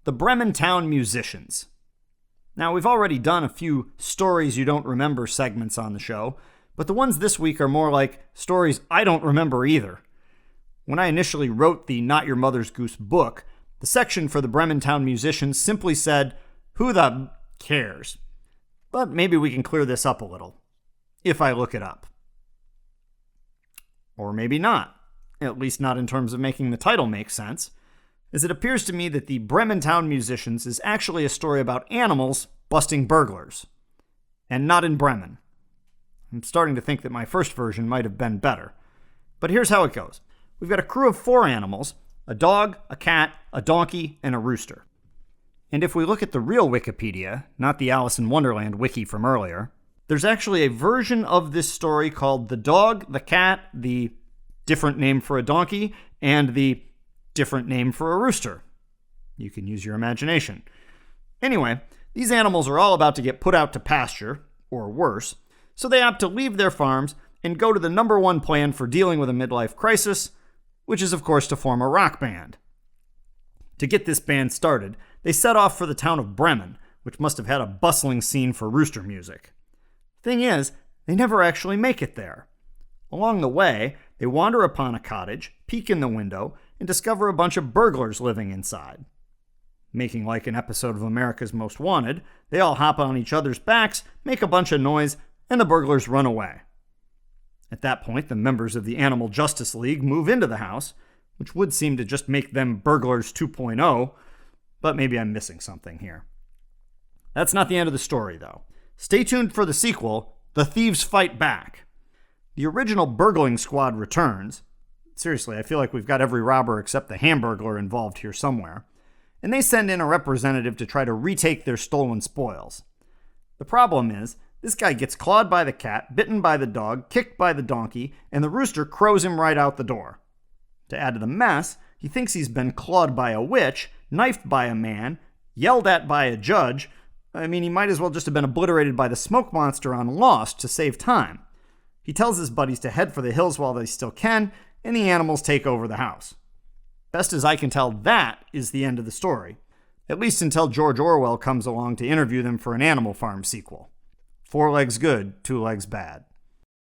the Bremen Town Musicians. Now, we've already done a few stories you don't remember segments on the show, but the ones this week are more like stories I don't remember either. When I initially wrote the Not Your Mother's Goose book, the section for the Bremen Town Musicians simply said, "Who the cares?" But maybe we can clear this up a little, if I look it up. Or maybe not, at least not in terms of making the title make sense, as it appears to me that the Bremen Town Musicians is actually a story about animals busting burglars, and not in Bremen. I'm starting to think that my first version might have been better. But here's how it goes. We've got a crew of 4 animals, a dog, a cat, a donkey, and a rooster. And if we look at the real Wikipedia, not the Alice in Wonderland wiki from earlier, there's actually a version of this story called The Dog, the Cat, the different name for a donkey, and the different name for a rooster. You can use your imagination. Anyway, these animals are all about to get put out to pasture, or worse, so they opt to leave their farms and go to the number one plan for dealing with a midlife crisis, which is of course to form a rock band. To get this band started, they set off for the town of Bremen, which must have had a bustling scene for rooster music. Thing is, they never actually make it there. Along the way, they wander upon a cottage, peek in the window, and discover a bunch of burglars living inside. Making like an episode of America's Most Wanted, they all hop on each other's backs, make a bunch of noise, and the burglars run away. At that point, the members of the Animal Justice League move into the house, which would seem to just make them Burglars 2.0, but maybe I'm missing something here. That's not the end of the story, though. Stay tuned for the sequel, The Thieves Fight Back. The original burgling squad returns. Seriously, I feel like we've got every robber except the Hamburglar involved here somewhere. And they send in a representative to try to retake their stolen spoils. The problem is, this guy gets clawed by the cat, bitten by the dog, kicked by the donkey, and the rooster crows him right out the door. To add to the mess, he thinks he's been clawed by a witch, knifed by a man, yelled at by a judge. I mean, he might as well just have been obliterated by the smoke monster on Lost to save time. He tells his buddies to head for the hills while they still can, and the animals take over the house. Best as I can tell, that is the end of the story. At least until George Orwell comes along to interview them for an Animal Farm sequel. 4 legs good, 2 legs bad.